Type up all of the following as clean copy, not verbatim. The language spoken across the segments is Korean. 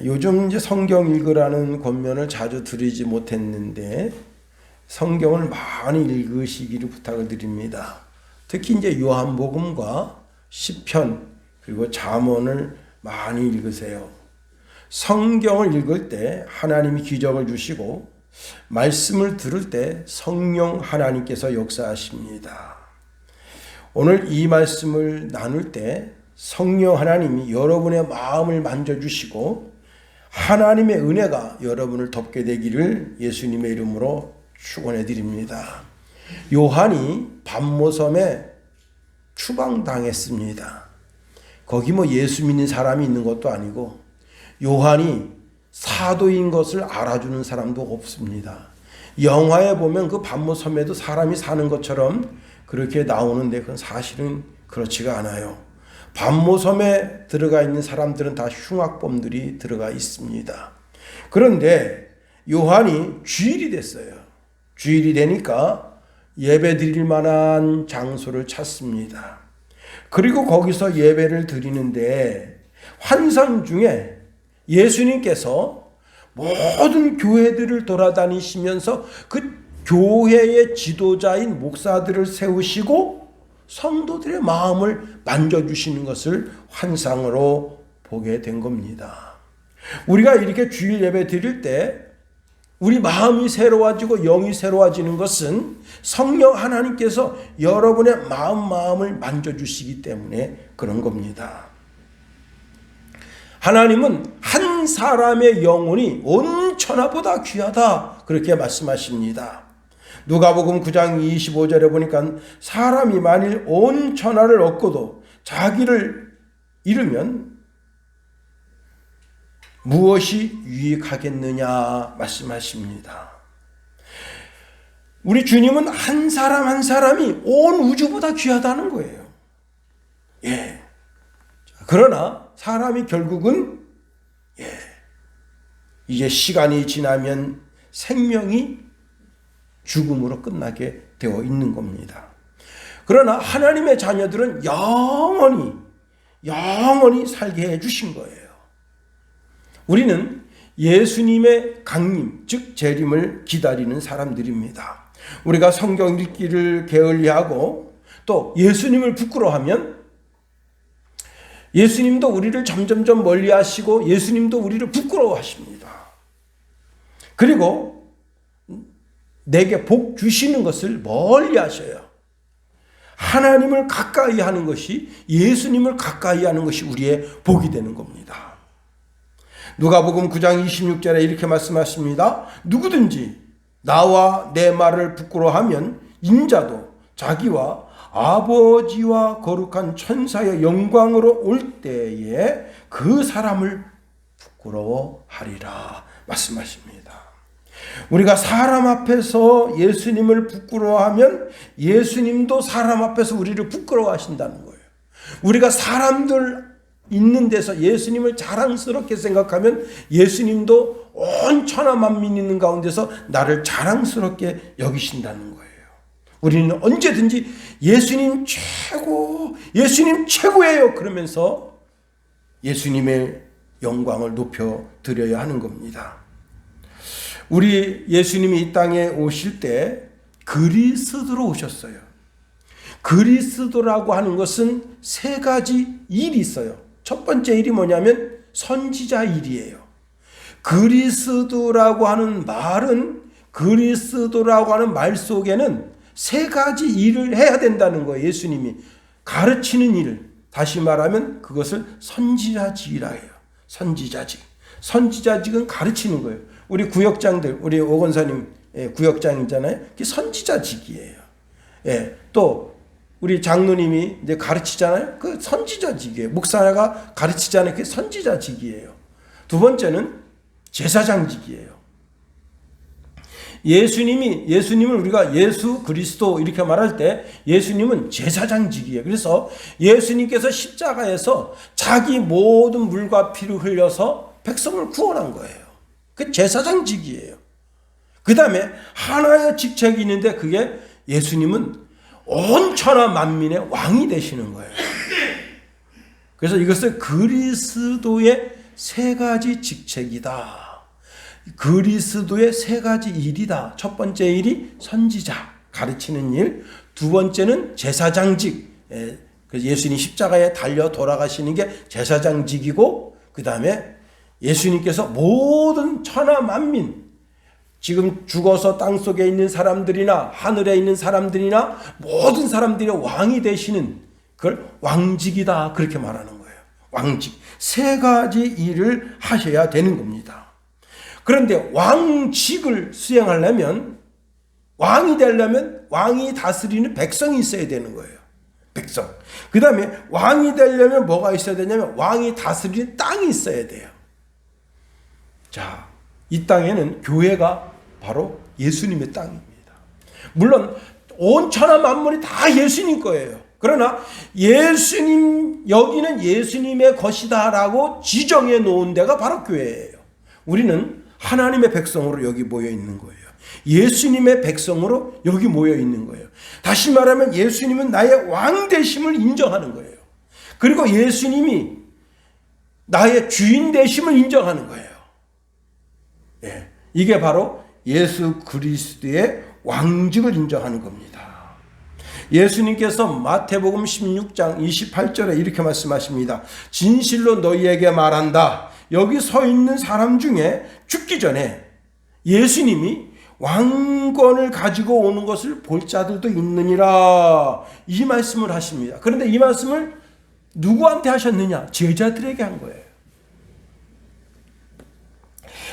요즘 이제 성경 읽으라는 권면을 자주 드리지 못했는데 성경을 많이 읽으시기를 부탁을 드립니다. 특히 이제 요한복음과 시편 그리고 잠언을 많이 읽으세요. 성경을 읽을 때 하나님이 기적을 주시고 말씀을 들을 때 성령 하나님께서 역사하십니다. 오늘 이 말씀을 나눌 때 성령 하나님이 여러분의 마음을 만져주시고 하나님의 은혜가 여러분을 덮게 되기를 예수님의 이름으로 축원해 드립니다. 요한이 반모섬에 추방당했습니다. 거기 뭐 예수 믿는 사람이 있는 것도 아니고 요한이 사도인 것을 알아주는 사람도 없습니다. 영화에 보면 그 반모섬에도 사람이 사는 것처럼 그렇게 나오는데 그건 사실은 그렇지가 않아요. 반모섬에 들어가 있는 사람들은 다 흉악범들이 들어가 있습니다. 그런데 요한이 주일이 됐어요. 주일이 되니까 예배 드릴 만한 장소를 찾습니다. 그리고 거기서 예배를 드리는데 환상 중에 예수님께서 모든 교회들을 돌아다니시면서 그 교회의 지도자인 목사들을 세우시고 성도들의 마음을 만져주시는 것을 환상으로 보게 된 겁니다. 우리가 이렇게 주일 예배 드릴 때 우리 마음이 새로워지고 영이 새로워지는 것은 성령 하나님께서 여러분의 마음을 만져주시기 때문에 그런 겁니다. 하나님은 한 사람의 영혼이 온 천하보다 귀하다 그렇게 말씀하십니다. 누가복음 9장 25절에 보니까 사람이 만일 온 천하를 얻고도 자기를 잃으면 무엇이 유익하겠느냐 말씀하십니다. 우리 주님은 한 사람 한 사람이 온 우주보다 귀하다는 거예요. 그러나 사람이 결국은 이제 시간이 지나면 생명이 죽음으로 끝나게 되어 있는 겁니다. 그러나 하나님의 자녀들은 영원히 살게 해주신 거예요. 우리는 예수님의 강림, 즉 재림을 기다리는 사람들입니다. 우리가 성경 읽기를 게을리하고 또 예수님을 부끄러워하면 예수님도 우리를 점점점 멀리 하시고 예수님도 우리를 부끄러워하십니다. 그리고 내게 복 주시는 것을 멀리 하셔요. 하나님을 가까이 하는 것이 예수님을 가까이 하는 것이 우리의 복이 되는 겁니다. 누가복음 9장 26절에 이렇게 말씀하십니다. 누구든지 나와 내 말을 부끄러워하면 인자도 자기와 아버지와 거룩한 천사의 영광으로 올 때에 그 사람을 부끄러워하리라 말씀하십니다. 우리가 사람 앞에서 예수님을 부끄러워하면 예수님도 사람 앞에서 우리를 부끄러워하신다는 거예요. 우리가 사람들 있는 데서 예수님을 자랑스럽게 생각하면 예수님도 온 천하 만민 있는 가운데서 나를 자랑스럽게 여기신다는 거예요. 우리는 언제든지 예수님 최고, 예수님 최고예요 그러면서 예수님의 영광을 높여 드려야 하는 겁니다. 우리 예수님이 이 땅에 오실 때 그리스도로 오셨어요. 그리스도라고 하는 것은 세 가지 일이 있어요. 첫 번째 일이 뭐냐면 선지자 일이에요. 그리스도라고 하는 말은 그리스도라고 하는 말 속에는 세 가지 일을 해야 된다는 거예요. 예수님이 가르치는 일, 다시 말하면 그것을 선지자직이라 해요. 선지자직은 가르치는 거예요. 우리 구역장들, 우리 오 권사님 구역장이잖아요. 그게 선지자직이에요. 또 우리 장로님이 이제 가르치잖아요. 그 선지자직이에요. 목사가 가르치잖아요. 그게 선지자직이에요. 두 번째는 제사장직이에요. 예수님을 우리가 예수 그리스도 이렇게 말할 때 예수님은 제사장직이에요. 그래서 예수님께서 십자가에서 자기 모든 물과 피를 흘려서 백성을 구원한 거예요. 그 제사장직이에요. 그 다음에 하나의 직책이 있는데 그게 예수님은 온 천하 만민의 왕이 되시는 거예요. 그래서 이것을 그리스도의 세 가지 직책이다. 그리스도의 세 가지 일이다. 첫 번째 일이 선지자, 가르치는 일. 두 번째는 제사장직. 예수님 십자가에 달려 돌아가시는 게 제사장직이고, 그 다음에 예수님께서 모든 천하 만민, 지금 죽어서 땅속에 있는 사람들이나 하늘에 있는 사람들이나 모든 사람들의 왕이 되시는 그걸 왕직이다. 그렇게 말하는 거예요. 왕직. 세 가지 일을 하셔야 되는 겁니다. 그런데 왕직을 수행하려면, 왕이 되려면 왕이 다스리는 백성이 있어야 되는 거예요. 백성. 그 다음에 왕이 되려면 뭐가 있어야 되냐면 왕이 다스리는 땅이 있어야 돼요. 자, 이 땅에는 교회가 바로 예수님의 땅입니다. 물론 온 천하 만물이 다 예수님 거예요. 그러나 예수님, 여기는 예수님의 것이다 라고 지정해 놓은 데가 바로 교회예요. 우리는 하나님의 백성으로 여기 모여 있는 거예요. 예수님의 백성으로 여기 모여 있는 거예요. 다시 말하면 예수님은 나의 왕 되심을 인정하는 거예요. 그리고 예수님이 나의 주인 되심을 인정하는 거예요. 예, 이게 바로 예수 그리스도의 왕직을 인정하는 겁니다. 예수님께서 마태복음 16장 28절에 이렇게 말씀하십니다. 진실로 너희에게 말한다. 여기 서 있는 사람 중에 죽기 전에 예수님이 왕권을 가지고 오는 것을 볼 자들도 있느니라, 이 말씀을 하십니다. 그런데 이 말씀을 누구한테 하셨느냐? 제자들에게 한 거예요.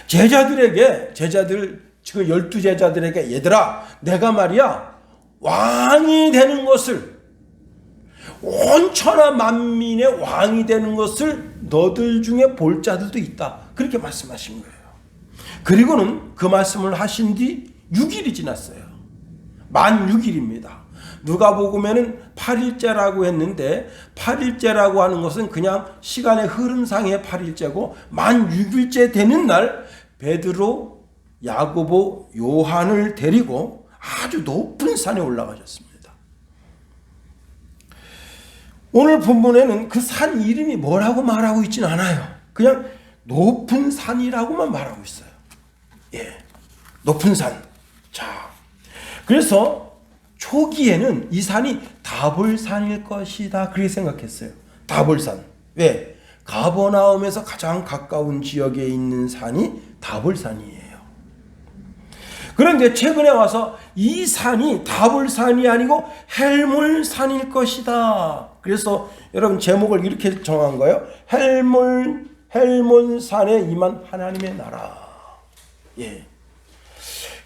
제자들, 지금 12제자들에게, 얘들아, 내가 말이야, 왕이 되는 것을, 온 천하 만민의 왕이 되는 것을 너들 중에 볼 자들도 있다. 그렇게 말씀하신 거예요. 그리고는 그 말씀을 하신 뒤 6일이 지났어요. 만 6일입니다. 누가복음에는 8일째라고 했는데 8일째라고 하는 것은 그냥 시간의 흐름상의 8일째고, 만 6일째 되는 날 베드로, 야고보, 요한을 데리고 아주 높은 산에 올라가셨습니다. 오늘 본문에는 그 산 이름이 뭐라고 말하고 있지는 않아요. 그냥 높은 산이라고만 말하고 있어요. 예, 높은 산. 자, 그래서 초기에는 이 산이 다볼산일 것이다, 그렇게 생각했어요. 다볼산. 왜? 가버나움에서 가장 가까운 지역에 있는 산이 다볼산이에요. 그런데 최근에 와서 이 산이 다볼산이 아니고 헬몬산일 것이다. 그래서 여러분 제목을 이렇게 정한 거예요. 헬몬산에 임한 하나님의 나라. 예.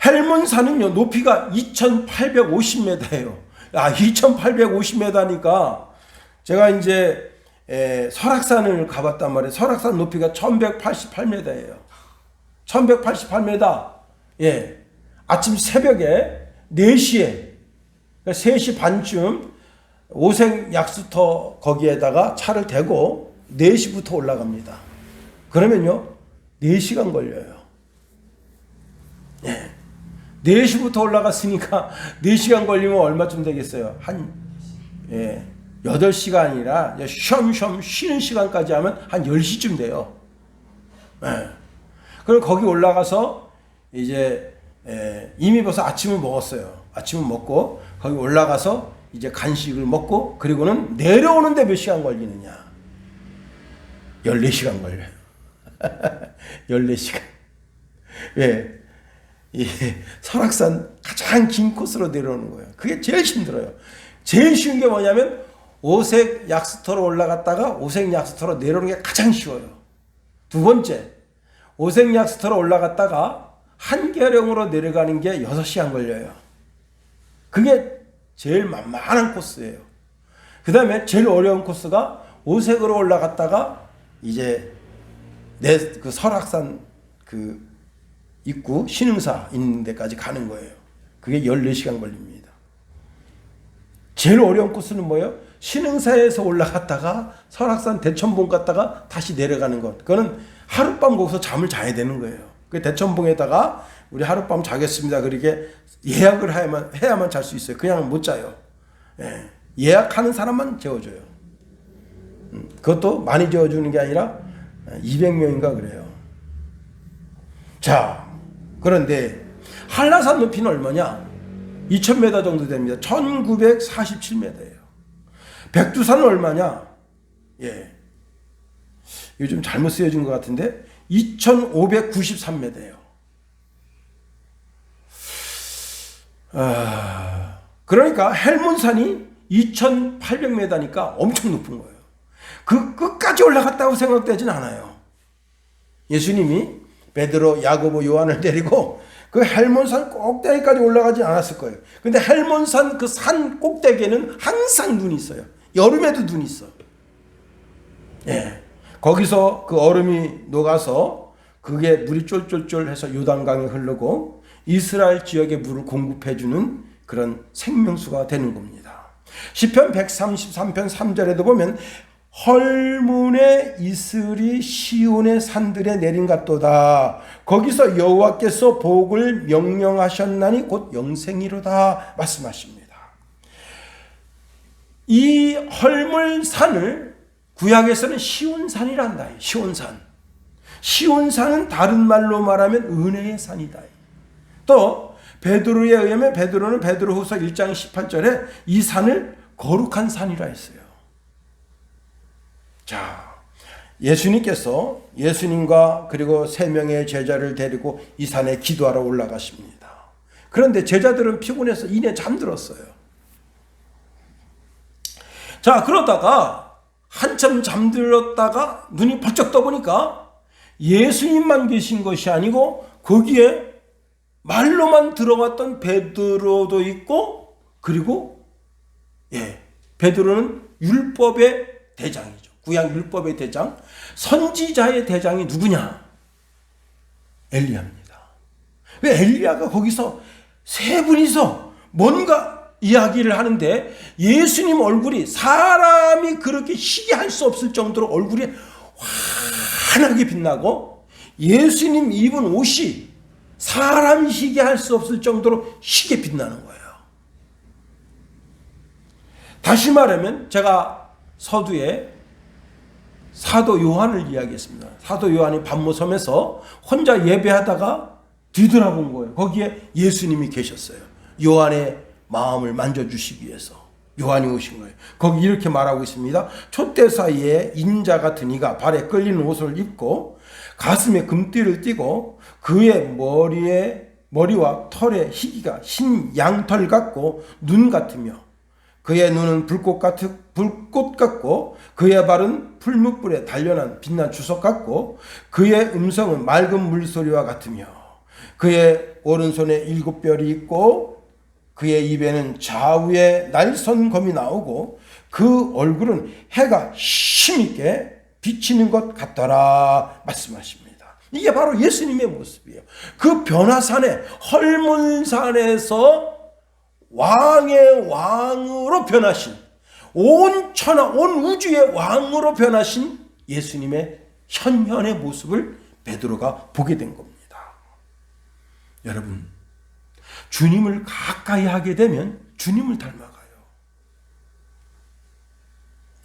헬몬산은요, 높이가 2850m예요. 2850m니까 제가 이제 설악산을 가봤단 말이에요. 설악산 높이가 1188m예요. 1188m. 예. 아침 새벽에 4시에, 그러니까 3시 반쯤 오색 약수터 거기에다가 차를 대고 4시부터 올라갑니다. 그러면요, 4시간 걸려요. 예. 4시부터 올라갔으니까 4시간 걸리면 얼마쯤 되겠어요? 한 8시간이라 쉬엄쉬엄 쉬는 시간까지 하면 한 10시쯤 돼요. 예. 그럼 거기 올라가서 이제 이미 벌써 아침을 먹었어요. 아침을 먹고 거기 올라가서 이제 간식을 먹고, 그리고는 내려오는데 몇 시간 걸리느냐? 14시간 걸려요. 14시간. 왜? 이 설악산 가장 긴 코스로 내려오는 거예요. 그게 제일 힘들어요. 제일 쉬운 게 뭐냐면 오색 약수터로 올라갔다가 오색 약수터로 내려오는 게 가장 쉬워요. 두 번째, 오색 약수터로 올라갔다가 한계령으로 내려가는 게 6시간 걸려요. 그게 제일 만만한 코스예요. 그 다음에 제일 어려운 코스가 오색으로 올라갔다가 이제 그 설악산 그 입구 신흥사 있는 데까지 가는 거예요. 그게 14시간 걸립니다. 제일 어려운 코스는 뭐예요? 신흥사에서 올라갔다가 설악산 대천봉 갔다가 다시 내려가는 것. 그거는 하룻밤 거기서 잠을 자야 되는 거예요. 그 대천봉에다가 우리 하룻밤 자겠습니다. 그렇게 예약을 해야만 잘 수 있어요. 그냥 못 자요. 예. 예약하는 사람만 재워줘요. 그것도 많이 재워주는 게 아니라 200명인가 그래요. 자, 그런데 한라산 높이는 얼마냐? 2000m 정도 됩니다. 1947m예요. 백두산은 얼마냐? 예. 요즘 잘못 쓰여진 것 같은데 2593m예요. 그러니까 헬몬산이 2800m니까 엄청 높은 거예요. 그 끝까지 올라갔다고 생각되진 않아요. 예수님이 베드로, 야고보, 요한을 데리고 그 헬몬산 꼭대기까지 올라가지 않았을 거예요. 근데 헬몬산 그 산 꼭대기에는 항상 눈이 있어요. 여름에도 눈이 있어. 예. 거기서 그 얼음이 녹아서 그게 물이 쫄쫄쫄 해서 요단강에 흐르고 이스라엘 지역의 물을 공급해주는 그런 생명수가 되는 겁니다. 시편 133편 3절에도 보면 헐문의 이슬이 시온의 산들에 내린 같도다. 거기서 여호와께서 복을 명령하셨나니 곧 영생이로다 말씀하십니다. 이 헐물산을 구약에서는 시온산이란다. 시온산. 시온산은 다른 말로 말하면 은혜의 산이다. 또 베드로에 의하면 베드로는 베드로후서 1장 18절에 이 산을 거룩한 산이라 했어요. 자, 예수님께서 예수님과 그리고 3명의 제자를 데리고 이 산에 기도하러 올라가십니다. 그런데 제자들은 피곤해서 이내 잠들었어요. 자, 그러다가 한참 잠들었다가 눈이 번쩍 떠보니까 예수님만 계신 것이 아니고 거기에 말로만 들어갔던 베드로도 있고, 그리고 베드로는 율법의 대장이죠. 구약 율법의 대장, 선지자의 대장이 누구냐? 엘리야입니다. 왜 엘리야가 거기서 세 분이서 뭔가 이야기를 하는데 예수님 얼굴이 사람이 그렇게 희귀할 수 없을 정도로 얼굴이 환하게 빛나고 예수님 입은 옷이 사람이 희귀할 수 없을 정도로 희게 빛나는 거예요. 다시 말하면 제가 서두에 사도 요한을 이야기했습니다. 사도 요한이 밤모섬에서 혼자 예배하다가 뒤돌아본 거예요. 거기에 예수님이 계셨어요. 요한의 마음을 만져주시기 위해서 요한이 오신 거예요. 거기 이렇게 말하고 있습니다. 촛대 사이에 인자가 드니가 발에 끌리는 옷을 입고 가슴에 금띠를 띠고 그의 머리와 털의 희기가 흰 양털 같고 눈 같으며 그의 눈은 불꽃 같고 그의 발은 풀무불에 단련한 빛난 주석 같고 그의 음성은 맑은 물소리와 같으며 그의 오른손에 7뼈리 있고 그의 입에는 좌우에 날선 검이 나오고 그 얼굴은 해가 힘있게 비치는 것 같더라 말씀하십니다. 이게 바로 예수님의 모습이에요. 그 변화산에 헐몬산에서 왕의 왕으로 변하신, 온 천하 온 우주의 왕으로 변하신 예수님의 현현의 모습을 베드로가 보게 된 겁니다. 여러분, 주님을 가까이 하게 되면 주님을 닮아가요.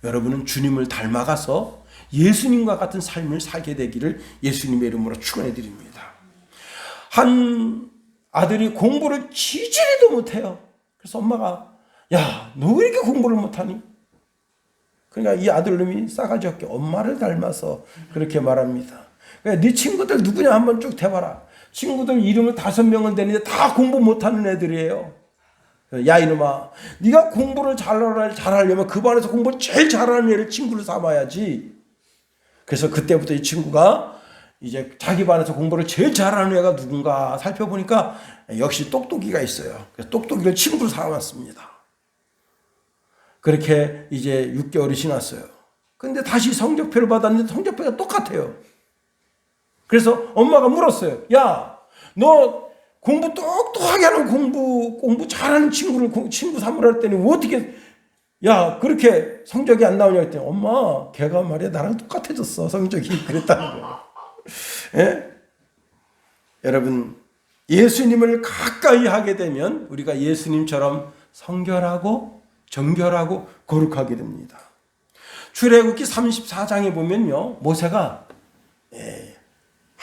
여러분은 주님을 닮아가서 예수님과 같은 삶을 살게 되기를 예수님의 이름으로 축원해 드립니다. 한 아들이 공부를 지지리도 못해요. 그래서 엄마가 야, 너 왜 이렇게 공부를 못하니? 그러니까 이 아들놈이 싸가지 없게 엄마를 닮아서 그렇게 말합니다. 네 친구들 누구냐 한번 쭉 대봐라. 친구들 이름을 5명을 대는데 다 공부 못하는 애들이에요. 야 이놈아, 네가 공부를 잘하려면 그 반에서 공부를 제일 잘하는 애를 친구를 삼아야지. 그래서 그때부터 이 친구가 이제 자기 반에서 공부를 제일 잘하는 애가 누군가 살펴보니까 역시 똑똑이가 있어요. 그래서 똑똑이를 친구로 삼았습니다. 그렇게 이제 6개월이 지났어요. 근데 다시 성적표를 받았는데 성적표가 똑같아요. 그래서 엄마가 물었어요. 야, 너 공부 똑똑하게 하는 공부 잘하는 친구 삼으라 했더니 어떻게 야 그렇게 성적이 안 나오냐 했더니 엄마 걔가 말이야 나랑 똑같아졌어 성적이 그랬다는 거예요. 예? 여러분, 예수님을 가까이 하게 되면 우리가 예수님처럼 성결하고 정결하고 거룩하게 됩니다. 출애굽기 34장에 보면요, 모세가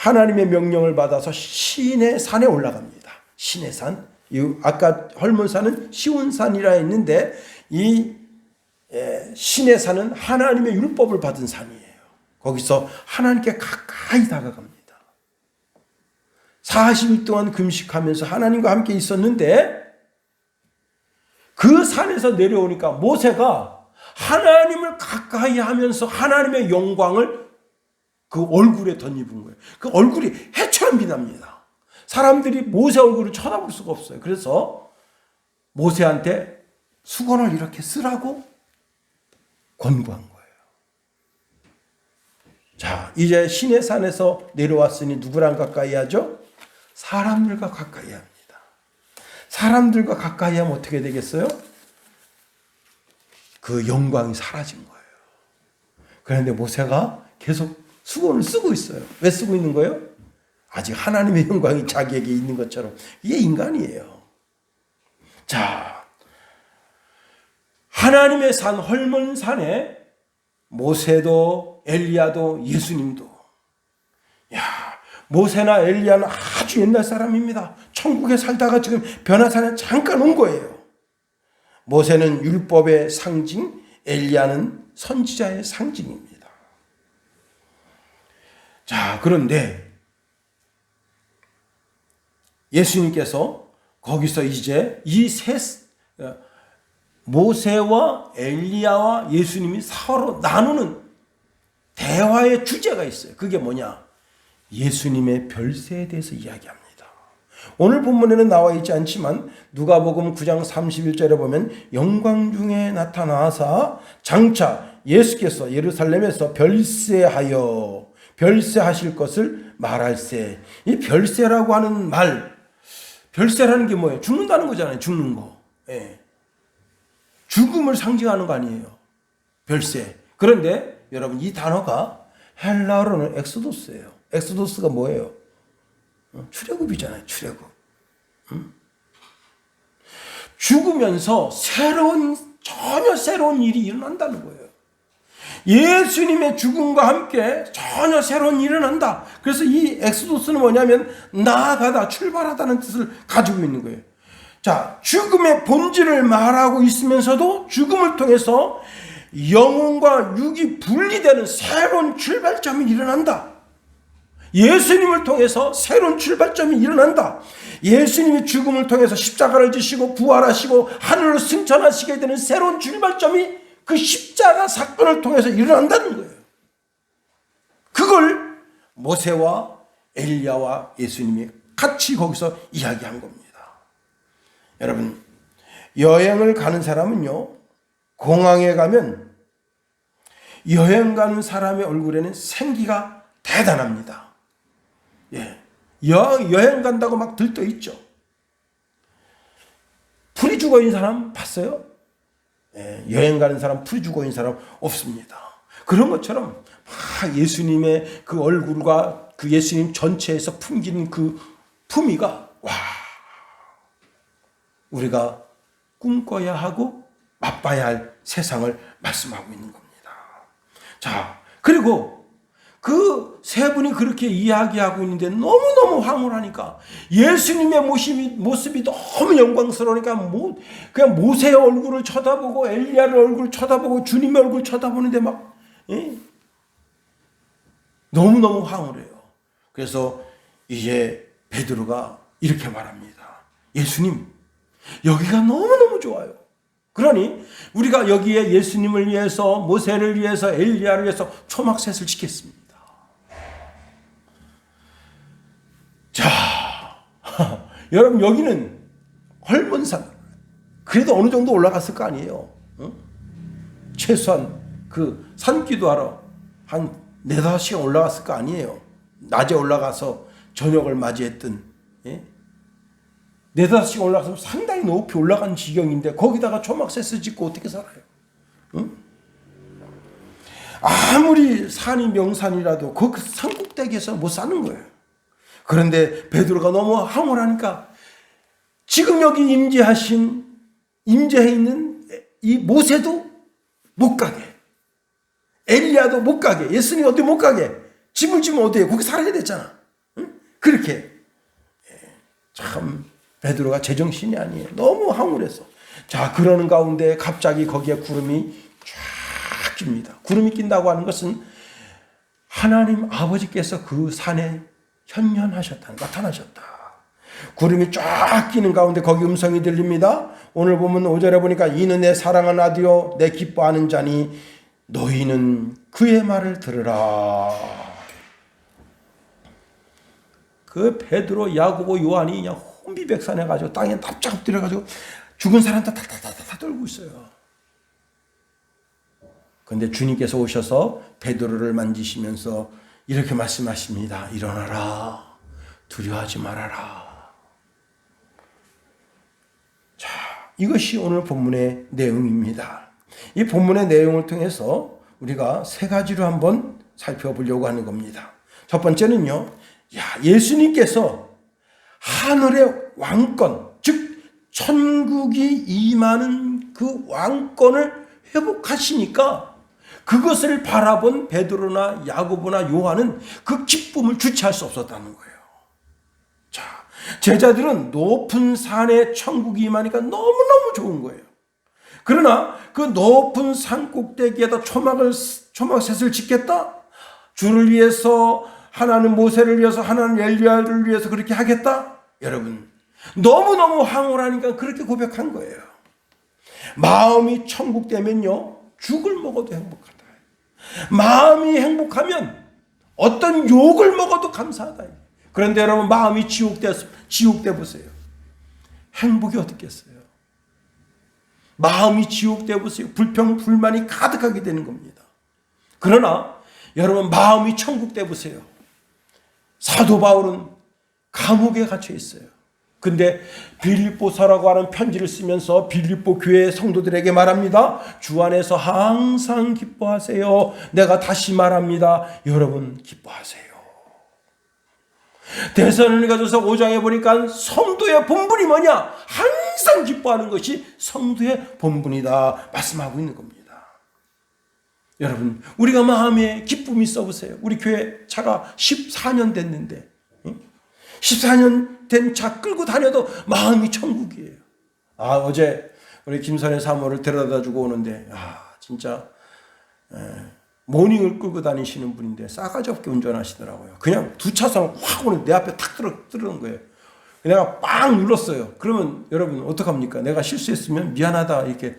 하나님의 명령을 받아서 시내 산에 올라갑니다. 시내 산. 아까 헐몬산은 시온산이라 했는데 이 시내 산은 하나님의 율법을 받은 산이에요. 거기서 하나님께 가까이 다가갑니다. 40일 동안 금식하면서 하나님과 함께 있었는데 그 산에서 내려오니까 모세가 하나님을 가까이 하면서 하나님의 영광을 그 얼굴에 덧입은 거예요. 그 얼굴이 해처럼 빛납니다. 사람들이 모세 얼굴을 쳐다볼 수가 없어요. 그래서 모세한테 수건을 이렇게 쓰라고 권고한 거예요. 자, 이제 시내산에서 내려왔으니 누구랑 가까이 하죠? 사람들과 가까이 합니다. 사람들과 가까이 하면 어떻게 되겠어요? 그 영광이 사라진 거예요. 그런데 모세가 계속 수건을 쓰고 있어요. 왜 쓰고 있는 거예요? 아직 하나님의 영광이 자기에게 있는 것처럼. 이게 인간이에요. 자, 하나님의 산 헐몬산에 모세도 엘리야도 예수님도, 야, 모세나 엘리야는 아주 옛날 사람입니다. 천국에 살다가 지금 변화산에 잠깐 온 거예요. 모세는 율법의 상징, 엘리야는 선지자의 상징입니다. 자, 그런데 예수님께서 거기서 이제 이 모세와 엘리야와 예수님이 서로 나누는 대화의 주제가 있어요. 그게 뭐냐? 예수님의 별세에 대해서 이야기합니다. 오늘 본문에는 나와 있지 않지만 누가복음 9장 31절에 보면 영광 중에 나타나사 장차 예수께서 예루살렘에서 별세하실 것을 말할세. 이 별세라고 하는 말, 별세라는 게 뭐예요? 죽는다는 거잖아요. 죽는 거. 예. 죽음을 상징하는 거 아니에요. 별세. 그런데 여러분 이 단어가 헬라어로는 엑소도스예요. 엑소도스가 뭐예요? 출애굽이잖아요. 출애굽. 죽으면서 전혀 새로운 일이 일어난다는 거예요. 예수님의 죽음과 함께 전혀 새로운 일이 일어난다. 그래서 이 엑소도스는 뭐냐면 나아가다, 출발하다는 뜻을 가지고 있는 거예요. 자, 죽음의 본질을 말하고 있으면서도 죽음을 통해서 영혼과 육이 분리되는 새로운 출발점이 일어난다. 예수님을 통해서 새로운 출발점이 일어난다. 예수님이 죽음을 통해서 십자가를 지시고 부활하시고 하늘로 승천하시게 되는 새로운 출발점이 그 십자가 사건을 통해서 일어난다는 거예요. 그걸 모세와 엘리야와 예수님이 같이 거기서 이야기한 겁니다. 여러분, 여행을 가는 사람은요, 공항에 가면 여행 가는 사람의 얼굴에는 생기가 대단합니다. 예, 여행 간다고 막 들떠 있죠. 풀이 죽어 있는 사람 봤어요? 예, 여행 가는 사람, 풀이 죽어 있는 사람 없습니다. 그런 것처럼 막 예수님의 그 얼굴과 그 예수님 전체에서 풍기는 그 품위가, 와, 우리가 꿈꿔야 하고 맛봐야 할 세상을 말씀하고 있는 겁니다. 자, 그리고 그 세 분이 그렇게 이야기하고 있는데 너무너무 황홀하니까 예수님의 모습이 너무 영광스러우니까 그냥 모세의 얼굴을 쳐다보고 엘리야의 얼굴을 쳐다보고 주님의 얼굴을 쳐다보는데 막 너무너무 황홀해요. 그래서 이제 베드로가 이렇게 말합니다. 예수님, 여기가 너무너무 좋아요. 그러니 우리가 여기에 예수님을 위해서, 모세를 위해서, 엘리야를 위해서 초막셋을 지켰습니다. 자, 여러분, 여기는 헐몬산. 그래도 어느 정도 올라갔을 거 아니에요. 응? 최소한 그 산기도하러 한 4-5시간 올라갔을 거 아니에요. 낮에 올라가서 저녁을 맞이했던, 예? 4-5시간 올라가서 상당히 높이 올라간 지경인데 거기다가 초막셋을 짓고 어떻게 살아요? 응? 아무리 산이 명산이라도 그 산꼭대기에서 못 사는 거예요. 그런데 베드로가 너무 황홀하니까 지금 여기 임재해 있는 이 모세도 못 가게, 엘리야도 못 가게, 예수님 어디 못 가게, 집을 지면 어디에 거기 살아야 됐잖아. 그렇게 참 베드로가 제정신이 아니에요. 너무 황홀해서. 자, 그러는 가운데 갑자기 거기에 구름이 쫙 낍니다. 구름이 낀다고 하는 것은 하나님 아버지께서 그 산에 현현하셨다, 나타나셨다. 구름이 쫙 끼는 가운데 거기 음성이 들립니다. 오늘 보면 5절에 보니까 이는 내 사랑하는 아들이요 내 기뻐하는 자니 너희는 그의 말을 들으라. 그 베드로, 야고보, 요한이 그냥 혼비백산해 가지고 땅에 납작 엎드려 가지고 죽은 사람들 다 떨고 있어요. 그런데 주님께서 오셔서 베드로를 만지시면서 이렇게 말씀하십니다. 일어나라. 두려워하지 말아라. 자, 이것이 오늘 본문의 내용입니다. 이 본문의 내용을 통해서 우리가 세 가지로 한번 살펴보려고 하는 겁니다. 첫 번째는요, 예수님께서 하늘의 왕권, 즉 천국이 임하는 그 왕권을 회복하시니까 그것을 바라본 베드로나 야고보나 요한은 그 기쁨을 주체할 수 없었다는 거예요. 자, 제자들은 높은 산에 천국이 임하니까 너무너무 좋은 거예요. 그러나 그 높은 산 꼭대기에다 초막셋을 짓겠다? 주를 위해서, 하나는 모세를 위해서, 하나는 엘리야를 위해서 그렇게 하겠다? 여러분, 너무너무 황홀하니까 그렇게 고백한 거예요. 마음이 천국 되면요, 죽을 먹어도 행복하다. 마음이 행복하면 어떤 욕을 먹어도 감사하다. 그런데 여러분, 마음이 지옥돼 보세요. 행복이 어떻겠어요? 마음이 지옥돼 보세요. 불평, 불만이 가득하게 되는 겁니다. 그러나 여러분, 마음이 천국돼 보세요. 사도 바울은 감옥에 갇혀 있어요. 근데 빌립보서라고 하는 편지를 쓰면서 빌립보 교회 성도들에게 말합니다. 주 안에서 항상 기뻐하세요. 내가 다시 말합니다. 여러분 기뻐하세요. 데살로니가전서 5장에 보니까 성도의 본분이 뭐냐? 항상 기뻐하는 것이 성도의 본분이다 말씀하고 있는 겁니다. 여러분, 우리가 마음에 기쁨이 있어 보세요. 우리 교회 차가 14년 됐는데 14년 된 차 끌고 다녀도 마음이 천국이에요. 어제 우리 김선혜 사모를 데려다 주고 오는데 진짜 모닝을 끌고 다니시는 분인데 싸가지 없게 운전하시더라고요. 그냥 두 차선 확 오는 내 앞에 탁 들어오는 거예요. 내가 빵 눌렀어요. 그러면 여러분 어떡합니까? 내가 실수했으면 미안하다 이렇게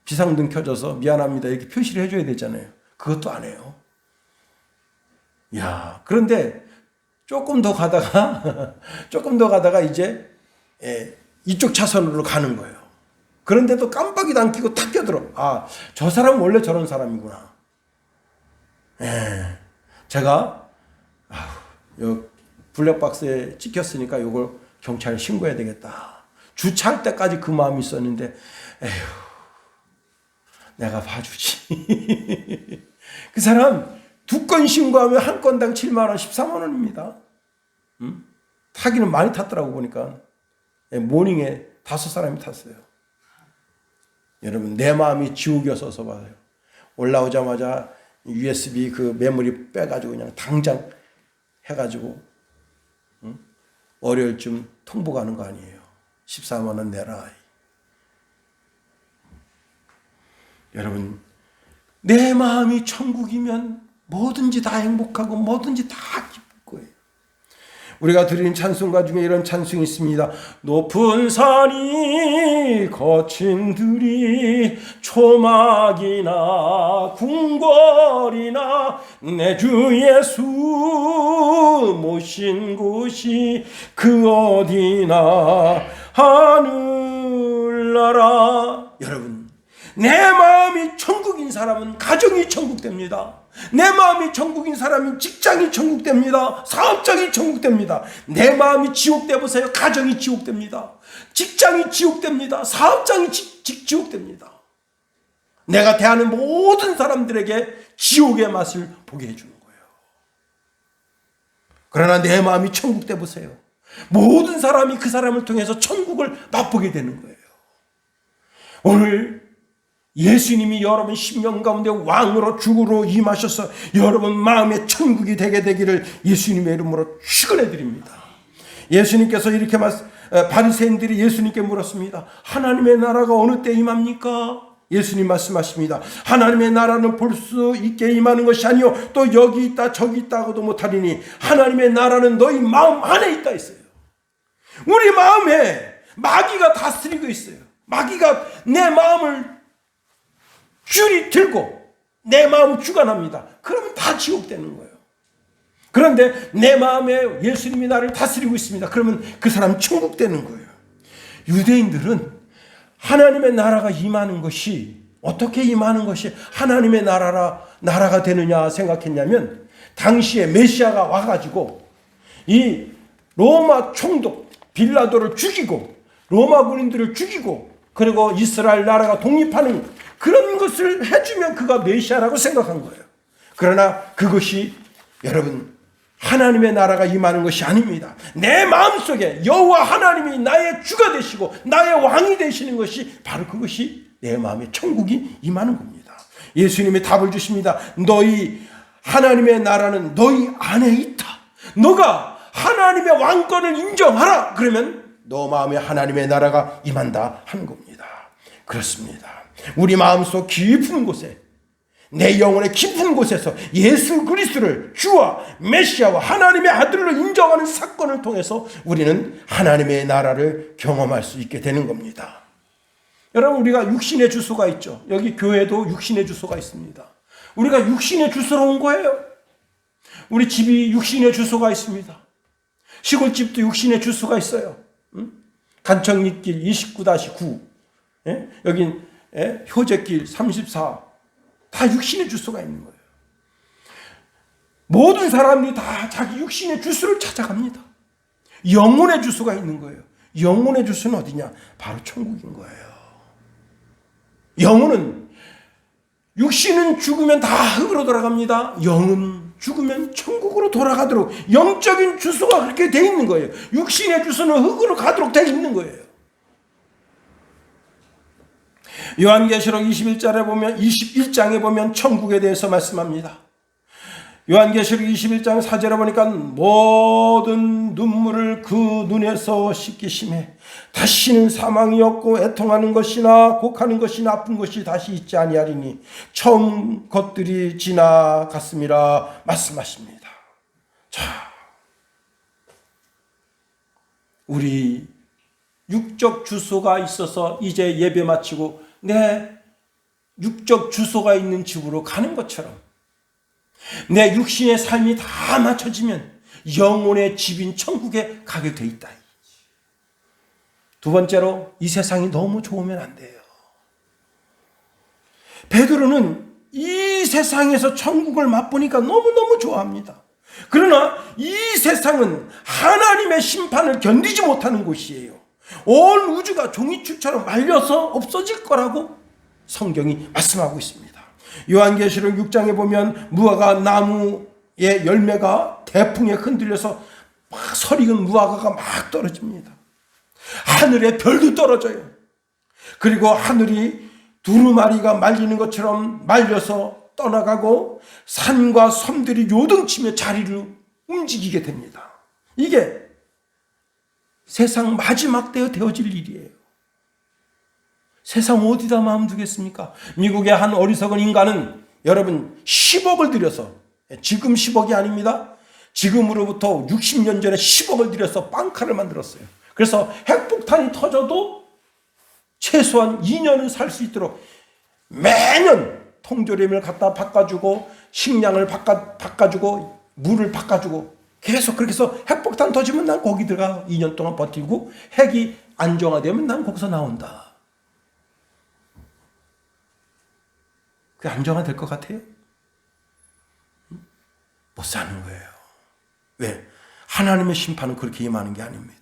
비상등 켜져서 미안합니다 이렇게 표시를 해줘야 되잖아요. 그것도 안 해요. 그런데 조금 더 가다가 이제 이쪽 차선으로 가는 거예요. 그런데도 깜빡이도 안 켜고 탁 껴들어. 저 사람은 원래 저런 사람이구나. 제가 요 블랙박스에 찍혔으니까 요걸 경찰에 신고해야 되겠다. 주차할 때까지 그 마음이 있었는데 내가 봐주지. 그 사람 2건 신고하면 한 건당 7만 원, 14만 원입니다. 타기는 많이 탔더라고 보니까. 모닝에 5사람이 탔어요. 여러분, 내 마음이 지옥이어서 봐요. 올라오자마자 USB 그 메모리 빼가지고 그냥 당장 해가지고 월요일쯤 통보 가는 거 아니에요. 14만 원 내라. 여러분, 내 마음이 천국이면 뭐든지 다 행복하고 뭐든지 다 기쁠 거예요. 우리가 드리는 찬송가 중에 이런 찬송이 있습니다. 높은 산이 거친 들이 초막이나 궁궐이나 내 주 예수 모신 곳이 그 어디나 하늘나라. 여러분, 내 마음이 천국인 사람은 가정이 천국됩니다. 내 마음이 천국인 사람은 직장이 천국됩니다. 사업장이 천국됩니다. 내 마음이 지옥돼 보세요. 가정이 지옥됩니다. 직장이 지옥됩니다. 사업장이 지옥됩니다. 내가 대하는 모든 사람들에게 지옥의 맛을 보게 해주는 거예요. 그러나 내 마음이 천국돼 보세요. 모든 사람이 그 사람을 통해서 천국을 맛보게 되는 거예요. 오늘 예수님이 여러분 심령 가운데 왕으로 주로 임하셔서 여러분 마음의 천국이 되게 되기를 예수님의 이름으로 축원해 드립니다. 예수님께서 이렇게 바리새인들이 예수님께 물었습니다. 하나님의 나라가 어느 때 임합니까? 예수님 말씀하십니다. 하나님의 나라는 볼 수 있게 임하는 것이 아니요 또 여기 있다 저기 있다 하고도 못하리니 하나님의 나라는 너희 마음 안에 있다 했어요. 우리 마음에 마귀가 다스리고 있어요. 마귀가 내 마음을 줄이 들고 내 마음을 주관합니다. 그러면 다 지옥되는 거예요. 그런데 내 마음에 예수님이 나를 다스리고 있습니다. 그러면 그 사람 천국 되는 거예요. 유대인들은 하나님의 나라가 임하는 것이 어떻게 임하는 것이 하나님의 나라가 되느냐 생각했냐면 당시에 메시아가 와가지고 이 로마 총독 빌라도를 죽이고 로마 군인들을 죽이고 그리고 이스라엘 나라가 독립하는 그런 것을 해주면 그가 메시아라고 생각한 거예요. 그러나 그것이 여러분 하나님의 나라가 임하는 것이 아닙니다. 내 마음속에 여호와 하나님이 나의 주가 되시고 나의 왕이 되시는 것이 바로 그것이 내 마음에 천국이 임하는 겁니다. 예수님이 답을 주십니다. 너희 하나님의 나라는 너희 안에 있다. 너가 하나님의 왕권을 인정하라. 그러면 너 마음에 하나님의 나라가 임한다 하는 겁니다. 그렇습니다. 우리 마음속 깊은 곳에 내 영혼의 깊은 곳에서 예수 그리스도를 주와 메시아와 하나님의 아들로 인정하는 사건을 통해서 우리는 하나님의 나라를 경험할 수 있게 되는 겁니다. 여러분 우리가 육신의 주소가 있죠. 여기 교회도 육신의 주소가 있습니다. 우리가 육신의 주소로 온 거예요. 우리 집이 육신의 주소가 있습니다. 시골집도 육신의 주소가 있어요. 간청리길 29-9 여긴 효제길 34 다 육신의 주소가 있는 거예요. 모든 사람들이 다 자기 육신의 주소를 찾아갑니다. 영혼의 주소가 있는 거예요. 영혼의 주소는 어디냐? 바로 천국인 거예요. 영혼은 육신은 죽으면 다 흙으로 돌아갑니다. 영은 죽으면 천국으로 돌아가도록 영적인 주소가 그렇게 돼 있는 거예요. 육신의 주소는 흙으로 가도록 돼 있는 거예요. 요한계시록 21장에 보면 천국에 대해서 말씀합니다. 요한계시록 21장 4절에 보니까 모든 눈물을 그 눈에서 씻기심에 다시는 사망이 없고 애통하는 것이나 곡하는 것이나 아픈 것이 다시 있지 아니하리니 처음 것들이 지나갔음이라 말씀하십니다. 자, 우리 육적 주소가 있어서 이제 예배 마치고 내 육적 주소가 있는 집으로 가는 것처럼 내 육신의 삶이 다 맞춰지면 영혼의 집인 천국에 가게 돼 있다. 두 번째로 이 세상이 너무 좋으면 안 돼요. 베드로는 이 세상에서 천국을 맛보니까 너무너무 좋아합니다. 그러나 이 세상은 하나님의 심판을 견디지 못하는 곳이에요. 온 우주가 종이축처럼 말려서 없어질 거라고 성경이 말씀하고 있습니다. 요한계시록 6장에 보면 무화과 나무의 열매가 대풍에 흔들려서 막 설익은 무화과가 막 떨어집니다. 하늘에 별도 떨어져요. 그리고 하늘이 두루마리가 말리는 것처럼 말려서 떠나가고 산과 섬들이 요동치며 자리를 움직이게 됩니다. 이게 세상 마지막 때에 되어질 일이에요. 세상 어디다 마음 두겠습니까? 미국의 한 어리석은 인간은 여러분 10억을 들여서, 지금 10억이 아닙니다. 지금으로부터 60년 전에 10억을 들여서 빵카를 만들었어요. 그래서 핵폭탄이 터져도 최소한 2년은 살 수 있도록 매년 통조림을 갖다 바꿔주고 식량을 바꿔주고 물을 바꿔주고 계속 그렇게 해서 핵폭탄 터지면 난 거기 들어가 2년 동안 버티고 핵이 안정화되면 난 거기서 나온다. 그게 안정화될 것 같아요? 못 사는 거예요. 왜? 하나님의 심판은 그렇게 임하는 게 아닙니다.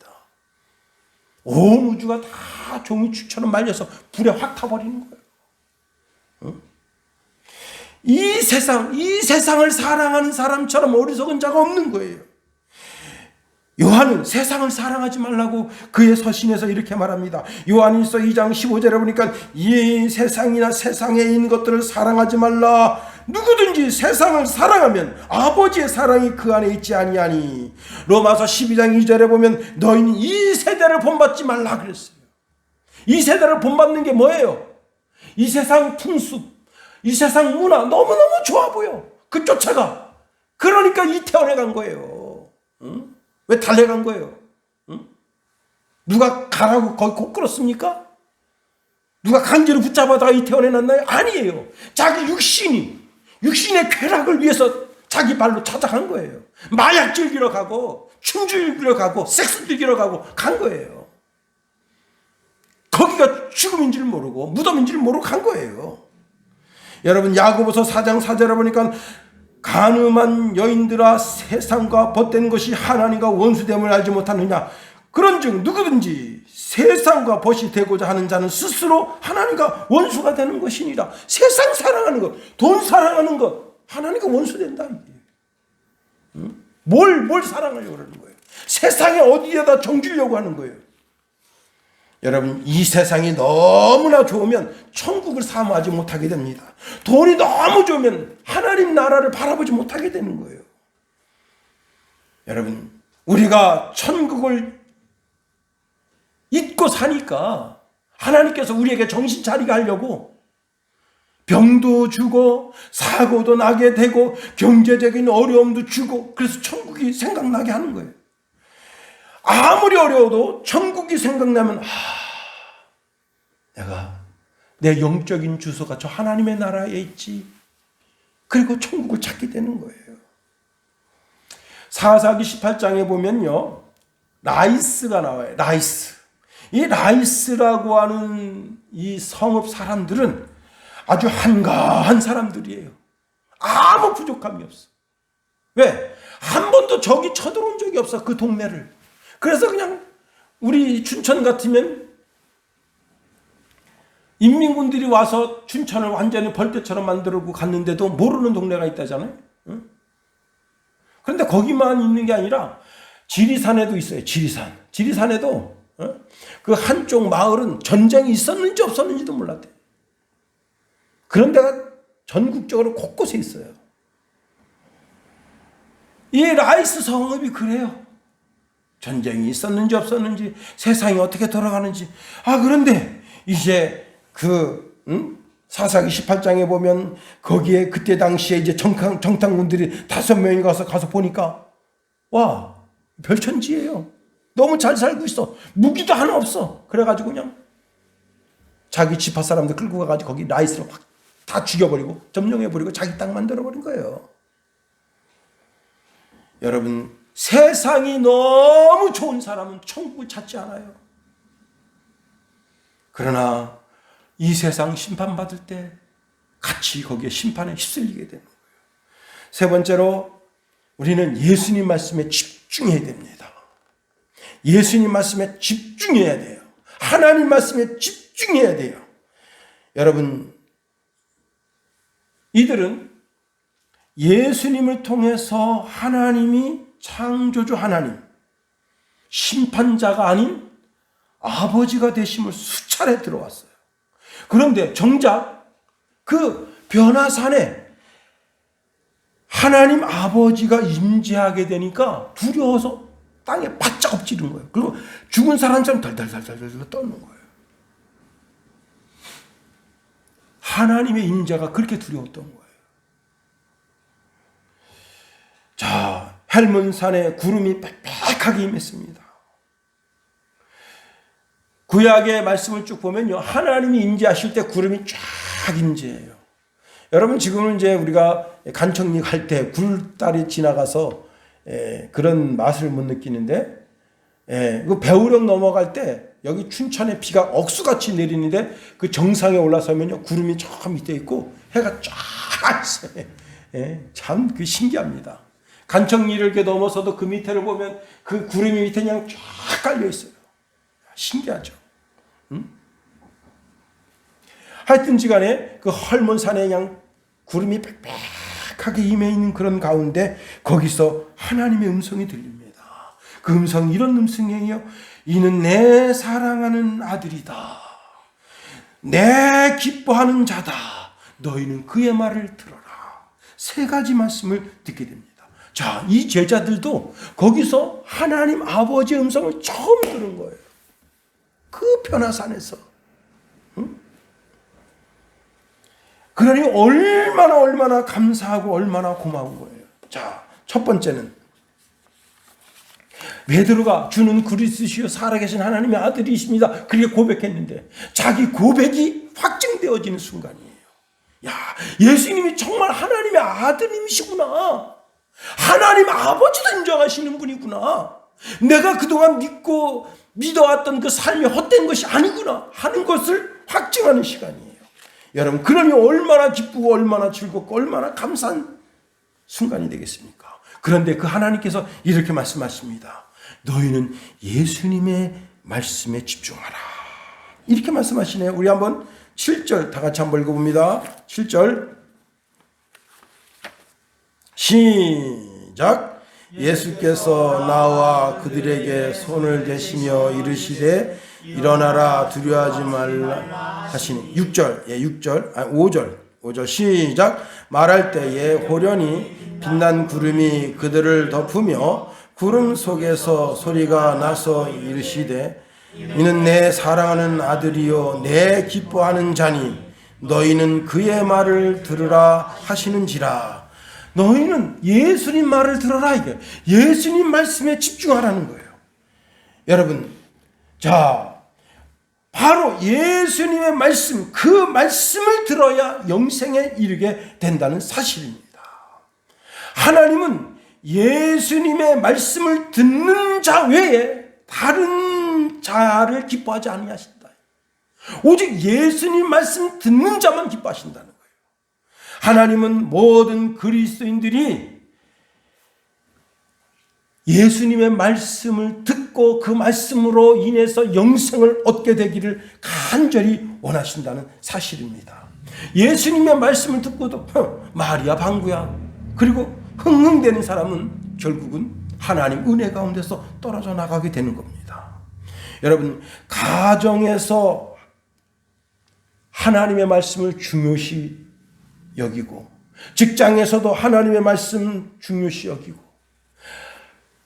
온 우주가 다 종이축처럼 말려서 불에 확 타버리는 거예요. 이 세상을 사랑하는 사람처럼 어리석은 자가 없는 거예요. 요한은 세상을 사랑하지 말라고 그의 서신에서 이렇게 말합니다. 요한일서 2장 15절에 보니까 이 세상이나 세상에 있는 것들을 사랑하지 말라. 누구든지 세상을 사랑하면 아버지의 사랑이 그 안에 있지 아니하니. 로마서 12장 2절에 보면 너희는 이 세대를 본받지 말라 그랬어요. 이 세대를 본받는 게 뭐예요? 이 세상 풍습, 이 세상 문화 너무너무 좋아 보여. 그 쫓아가. 그러니까 이태원에 간 거예요. 응? 왜 달려간 거예요? 응? 누가 가라고 거기 꼭 끌었습니까? 누가 강제로 붙잡아다가 이태원에 놨나요? 아니에요. 자기 육신의 쾌락을 위해서 자기 발로 찾아간 거예요. 마약 즐기러 가고 춤 즐기러 가고 섹스 즐기러 가고 간 거예요. 거기가 죽음인 줄 모르고 무덤인 줄 모르고 간 거예요. 여러분 야고보서 4장 4절에 보니까 간음한 여인들아 세상과 벗된 것이 하나님과 원수됨을 알지 못하느냐. 그런즉 누구든지 세상과 벗이 되고자 하는 자는 스스로 하나님과 원수가 되는 것이니라. 세상 사랑하는 것, 돈 사랑하는 것, 하나님과 원수된다. 응? 뭘 사랑하려고 그러는 거예요? 세상에 어디에다 정주려고 하는 거예요? 여러분 이 세상이 너무나 좋으면 천국을 사모하지 못하게 됩니다. 돈이 너무 좋으면 하나님 나라를 바라보지 못하게 되는 거예요. 여러분 우리가 천국을 잊고 사니까 하나님께서 우리에게 정신 차리게 하려고 병도 주고 사고도 나게 되고 경제적인 어려움도 주고 그래서 천국이 생각나게 하는 거예요. 아무리 어려워도 천국이 생각나면 내가 내 영적인 주소가 저 하나님의 나라에 있지. 그리고 천국을 찾게 되는 거예요. 사사기 18장에 보면요. 라이스가 나와요. 라이스. 이 라이스라고 하는 이 성읍 사람들은 아주 한가한 사람들이에요. 아무 부족함이 없어. 왜? 한 번도 적이 쳐들어온 적이 없어. 그 동네를. 그래서 그냥 우리 춘천 같으면 인민군들이 와서 춘천을 완전히 벌떼처럼 만들고 갔는데도 모르는 동네가 있다잖아요. 응? 그런데 거기만 있는 게 아니라 지리산에도 있어요. 지리산에도 그 한쪽 마을은 전쟁이 있었는지 없었는지도 몰랐대요. 그런 데가 전국적으로 곳곳에 있어요. 이 라이스 성읍이 그래요. 전쟁이 있었는지 없었는지 세상이 어떻게 돌아가는지. 그런데 이제 사사기 18장에 보면 거기에 그때 당시에 이제 정탐군들이 5명이 가서 보니까 와 별천지예요. 너무 잘 살고 있어. 무기도 하나 없어. 그래가지고 그냥 자기 지파 사람들 끌고 가가지고 거기 라이스를 확 다 죽여버리고 점령해버리고 자기 땅 만들어버린 거예요. 여러분 세상이 너무 좋은 사람은 천국을 찾지 않아요. 그러나 이 세상 심판받을 때 같이 거기에 심판에 휩쓸리게 되는 거예요. 세 번째로 우리는 예수님 말씀에 집중해야 됩니다. 예수님 말씀에 집중해야 돼요. 하나님 말씀에 집중해야 돼요. 여러분 이들은 예수님을 통해서 하나님이 창조주 하나님, 심판자가 아닌 아버지가 되심을 수차례 들어왔어요. 그런데 정작 그 변화산에 하나님 아버지가 임재하게 되니까 두려워서 땅에 바짝 엎지른 거예요. 그리고 죽은 사람처럼 덜덜덜덜 떠는 거예요. 하나님의 임재가 그렇게 두려웠던 거예요. 자, 헬몬산에 구름이 빽빽하게 임했습니다. 구약의 말씀을 쭉 보면요, 하나님이 임재하실 때 구름이 쫙 임재해요. 여러분 지금은 이제 우리가 간청리 갈 때 굴다리 지나가서 그런 맛을 못 느끼는데, 그 배우령 넘어갈 때 여기 춘천에 비가 억수같이 내리는데 그 정상에 올라서면요 구름이 저 밑에 있고 해가 쫙 있어요. 참 그 신기합니다. 간청리를 이렇게 넘어서도 그 밑에를 보면 그 구름이 밑에 그냥 쫙 깔려 있어요. 신기하죠. 응? 하여튼지 간에 그 헐몬산에 그냥 구름이 빽빽하게 임해 있는 그런 가운데 거기서 하나님의 음성이 들립니다. 그 음성이 이런 음성이에요. 이는 내 사랑하는 아들이다. 내 기뻐하는 자다. 너희는 그의 말을 들어라. 세 가지 말씀을 듣게 됩니다. 자, 이 제자들도 거기서 하나님 아버지의 음성을 처음 들은 거예요. 그 변화산에서. 그러니 얼마나 감사하고 얼마나 고마운 거예요. 자, 첫 번째는 베드로가 주는 그리스도시요 살아계신 하나님의 아들이십니다. 그렇게 고백했는데 자기 고백이 확증되어지는 순간이에요. 야, 예수님이 정말 하나님의 아들님이시구나. 하나님 아버지도 인정하시는 분이구나. 내가 그동안 믿어왔던 그 삶이 헛된 것이 아니구나 하는 것을 확증하는 시간이에요. 여러분, 그러니 얼마나 기쁘고 얼마나 즐겁고 얼마나 감사한 순간이 되겠습니까? 그런데 그 하나님께서 이렇게 말씀하십니다. 너희는 예수님의 말씀에 집중하라. 이렇게 말씀하시네요. 우리 한번 7절 다 같이 한번 읽어봅니다. 7절 시작. 예수께서 나와 그들에게 손을 대시며 이르시되 일어나라 두려워하지 말라 하시니 5절 시작. 말할 때에 호련히 빛난 구름이 그들을 덮으며 구름 속에서 소리가 나서 이르시되 이는 내 사랑하는 아들이요 내 기뻐하는 자니 너희는 그의 말을 들으라 하시는지라. 너희는 예수님 말을 들어라. 이게 예수님 말씀에 집중하라는 거예요. 여러분, 자, 바로 예수님의 말씀, 그 말씀을 들어야 영생에 이르게 된다는 사실입니다. 하나님은 예수님의 말씀을 듣는 자 외에 다른 자를 기뻐하지 아니하신다. 오직 예수님 말씀 듣는 자만 기뻐하신다는 거예요. 하나님은 모든 그리스도인들이 예수님의 말씀을 듣고 그 말씀으로 인해서 영생을 얻게 되기를 간절히 원하신다는 사실입니다. 예수님의 말씀을 듣고도 말이야 방구야 그리고 흥흥대는 사람은 결국은 하나님 은혜 가운데서 떨어져 나가게 되는 겁니다. 여러분, 가정에서 하나님의 말씀을 중요시 여기고 직장에서도 하나님의 말씀 중요시 여기고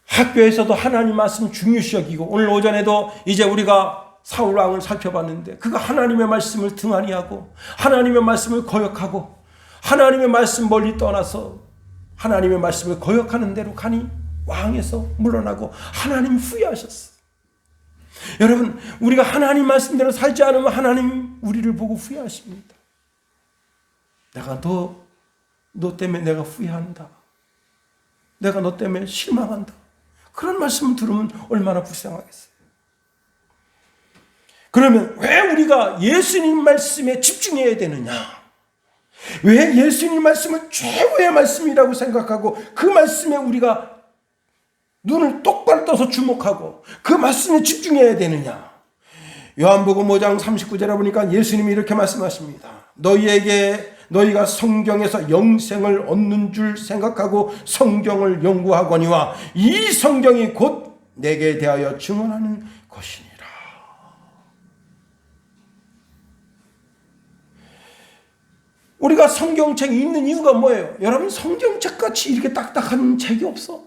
학교에서도 하나님 말씀 중요시 여기고 오늘 오전에도 이제 우리가 사울 왕을 살펴봤는데 그가 하나님의 말씀을 등한히 하고 하나님의 말씀을 거역하고 하나님의 말씀 멀리 떠나서 하나님의 말씀을 거역하는 대로 가니 왕에서 물러나고 하나님 후회하셨어. 여러분, 우리가 하나님 말씀대로 살지 않으면 하나님 우리를 보고 후회하십니다. 내가 너 때문에 내가 후회한다. 내가 너 때문에 실망한다. 그런 말씀을 들으면 얼마나 불쌍하겠어요. 그러면 왜 우리가 예수님 말씀에 집중해야 되느냐? 왜 예수님 말씀을 최고의 말씀이라고 생각하고 그 말씀에 우리가 눈을 똑바로 떠서 주목하고 그 말씀에 집중해야 되느냐? 요한복음 5장 39절에 보니까 예수님이 이렇게 말씀하십니다. 너희가 성경에서 영생을 얻는 줄 생각하고 성경을 연구하거니와 이 성경이 곧 내게 대하여 증언하는 것이니라. 우리가 성경책이 있는 이유가 뭐예요? 여러분, 성경책 같이 이렇게 딱딱한 책이 없어.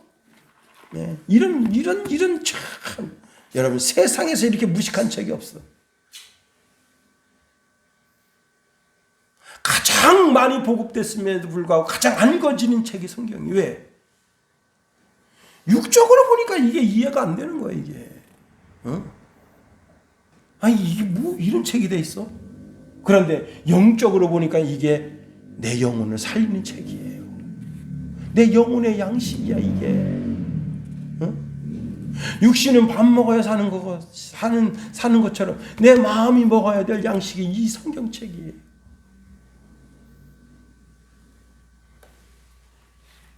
네, 이런 참 여러분, 세상에서 이렇게 무식한 책이 없어. 가장 많이 보급됐음에도 불구하고 가장 안 거지는 책이 성경이. 왜? 육적으로 보니까 이게 이해가 안 되는 거야, 이게. 아니, 이게 뭐 이런 책이 돼 있어? 그런데 영적으로 보니까 이게 내 영혼을 살리는 책이에요. 내 영혼의 양식이야, 이게. 육신은 밥 먹어야 사는 것처럼 내 마음이 먹어야 될 양식이 이 성경책이에요.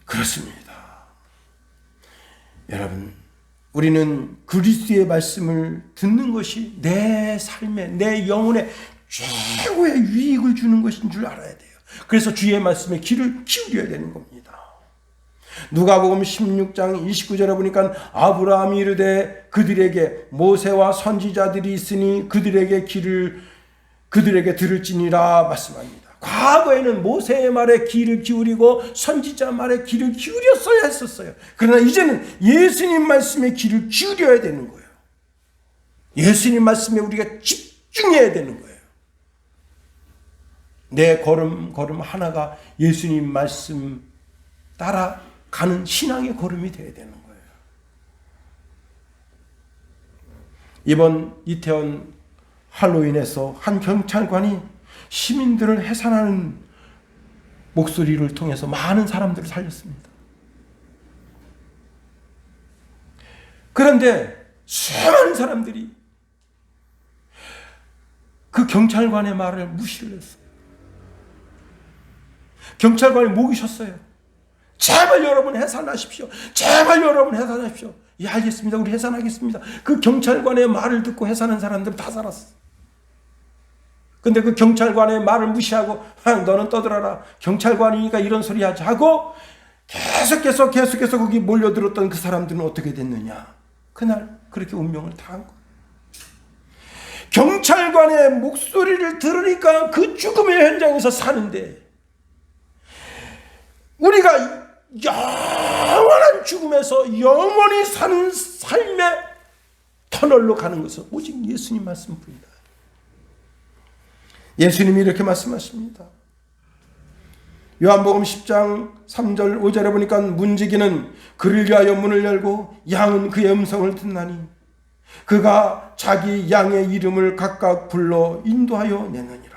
그렇습니다. 여러분, 우리는 그리스도의 말씀을 듣는 것이 내 삶에, 내 영혼에 최고의 유익을 주는 것인 줄 알아야 돼요. 그래서 주의 말씀에 귀를 기울여야 되는 겁니다. 누가복음 16장 29절에 보니까 아브라함이 이르되 그들에게 모세와 선지자들이 있으니 그들에게 들을지니라 말씀합니다. 과거에는 모세의 말에 귀를 기울이고 선지자 말에 귀를 기울였어야 했었어요. 그러나 이제는 예수님 말씀에 귀를 기울여야 되는 거예요. 예수님 말씀에 우리가 집중해야 되는 거예요. 내 걸음 하나가 예수님 말씀 따라가는 신앙의 걸음이 되어야 되는 거예요. 이번 이태원 할로윈에서 한 경찰관이 시민들을 해산하는 목소리를 통해서 많은 사람들을 살렸습니다. 그런데 수많은 사람들이 그 경찰관의 말을 무시를 했어요. 경찰관이 목이 쉬었어요. 제발 여러분 해산하십시오. 제발 여러분 해산하십시오. 예, 알겠습니다. 우리 해산하겠습니다. 그 경찰관의 말을 듣고 해산한 사람들은 다 살았어. 근데 그 경찰관의 말을 무시하고 너는 떠들어라. 경찰관이니까 이런 소리 하지 하고 계속해서 거기 몰려들었던 그 사람들은 어떻게 됐느냐. 그날 그렇게 운명을 당한 거예요. 경찰관의 목소리를 들으니까 그 죽음의 현장에서 사는데 우리가 영원한 죽음에서 영원히 사는 삶의 터널로 가는 것은 오직 예수님 말씀뿐이다. 예수님이 이렇게 말씀하십니다. 요한복음 10장 3절 5절에 보니까 문지기는 그를 위하여 문을 열고 양은 그의 음성을 듣나니 그가 자기 양의 이름을 각각 불러 인도하여 내느니라.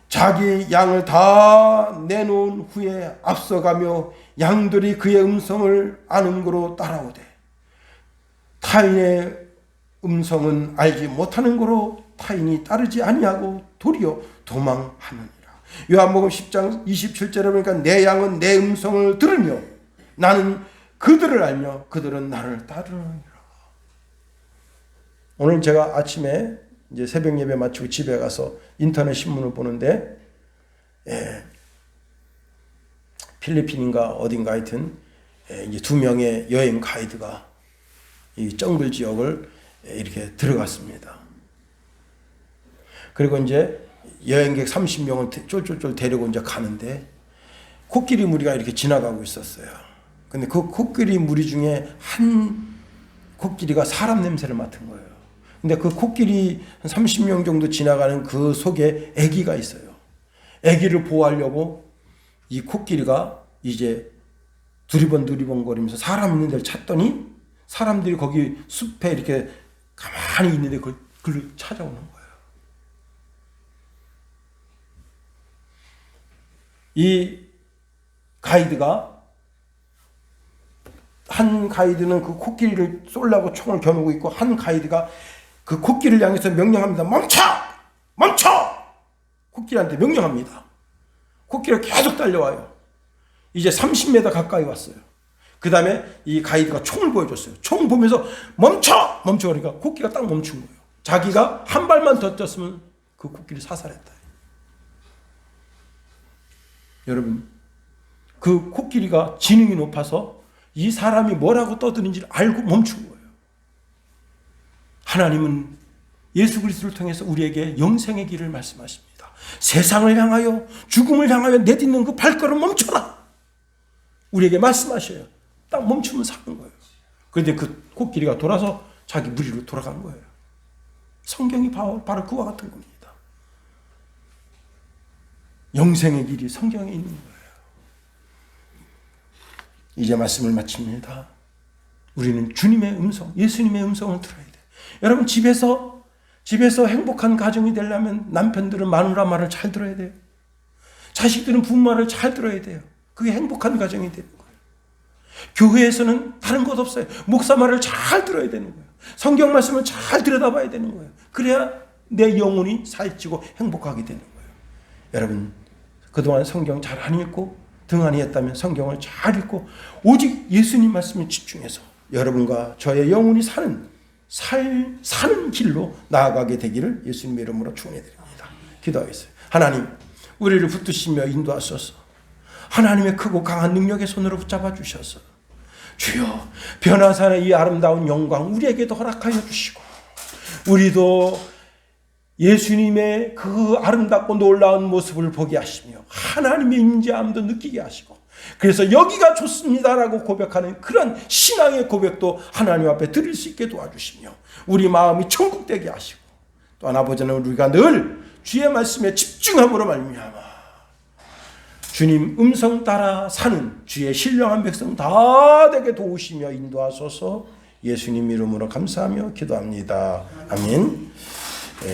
자기 양을 다 내놓은 후에 앞서가며 양들이 그의 음성을 아는 거로 따라오되 타인의 음성은 알지 못하는 거로 타인이 따르지 아니하고 도리어 도망하느니라. 요한복음 10장 27절에 보니까 내 양은 내 음성을 들으며 나는 그들을 알며 그들은 나를 따르느니라. 오늘 제가 아침에 이제 새벽 예배 마치고 집에 가서 인터넷 신문을 보는데 필리핀인가 어딘가 하여튼 이제 2명의 여행 가이드가 이 정글 지역을 이렇게 들어갔습니다. 그리고 이제 여행객 30명을 쫄쫄쫄 데리고 이제 가는데 코끼리 무리가 이렇게 지나가고 있었어요. 근데 그 코끼리 무리 중에 한 코끼리가 사람 냄새를 맡은 거예요. 근데 그 코끼리 한 30명 정도 지나가는 그 속에 아기가 있어요. 아기를 보호하려고 이 코끼리가 이제 두리번 거리면서 사람 있는 데를 찾더니 사람들이 거기 숲에 이렇게 가만히 있는데 그걸 찾아오는 거예요. 이 가이드가 한 가이드는 그 코끼리를 쏠라고 총을 겨누고 있고 한 가이드가 그 코끼리를 향해서 명령합니다. 멈춰! 멈춰! 코끼리한테 명령합니다. 코끼리가 계속 달려와요. 이제 30m 가까이 왔어요. 그 다음에 이 가이드가 총을 보여줬어요. 총 보면서 멈춰! 멈춰! 그러니까 코끼리가 딱 멈춘 거예요. 자기가 한 발만 더 뛰었으면 그 코끼리 사살했다. 여러분, 그 코끼리가 지능이 높아서 이 사람이 뭐라고 떠드는지를 알고 멈춘 거예요. 하나님은 예수 그리스도를 통해서 우리에게 영생의 길을 말씀하십니다. 세상을 향하여 죽음을 향하여 내딛는 그 발걸음 멈춰라. 우리에게 말씀하셔요. 딱 멈추면 사는 거예요. 그런데 그 코끼리가 돌아서 자기 무리로 돌아간 거예요. 성경이 바로 그와 같은 겁니다. 영생의 길이 성경에 있는 거예요. 이제 말씀을 마칩니다. 우리는 주님의 음성, 예수님의 음성을 들어야 돼요. 여러분 집에서 행복한 가정이 되려면 남편들은 마누라 말을 잘 들어야 돼요. 자식들은 부모 말을 잘 들어야 돼요. 그게 행복한 가정이 되는 거예요. 교회에서는 다른 것 없어요. 목사 말을 잘 들어야 되는 거예요. 성경 말씀을 잘 들여다봐야 되는 거예요. 그래야 내 영혼이 살찌고 행복하게 되는 거예요. 여러분 그동안 성경 잘 안 읽고 등한히 했다면 성경을 잘 읽고 오직 예수님 말씀에 집중해서 여러분과 저의 영혼이 사는 길로 나아가게 되기를 예수님의 이름으로 축원해 드립니다. 기도하겠어요. 하나님, 우리를 붙드시며 인도하소서. 하나님의 크고 강한 능력의 손으로 붙잡아 주셔서 주여 변화산의 이 아름다운 영광 우리에게도 허락하여 주시고 우리도 예수님의 그 아름답고 놀라운 모습을 보게 하시며 하나님의 임재함도 느끼게 하시고 그래서 여기가 좋습니다라고 고백하는 그런 신앙의 고백도 하나님 앞에 드릴 수 있게 도와주시며 우리 마음이 천국되게 하시고 또 하나 아버지는 우리가 늘 주의 말씀에 집중함으로 말미암아 주님 음성 따라 사는 주의 신령한 백성 다 되게 도우시며 인도하소서. 예수님 이름으로 감사하며 기도합니다. 아멘.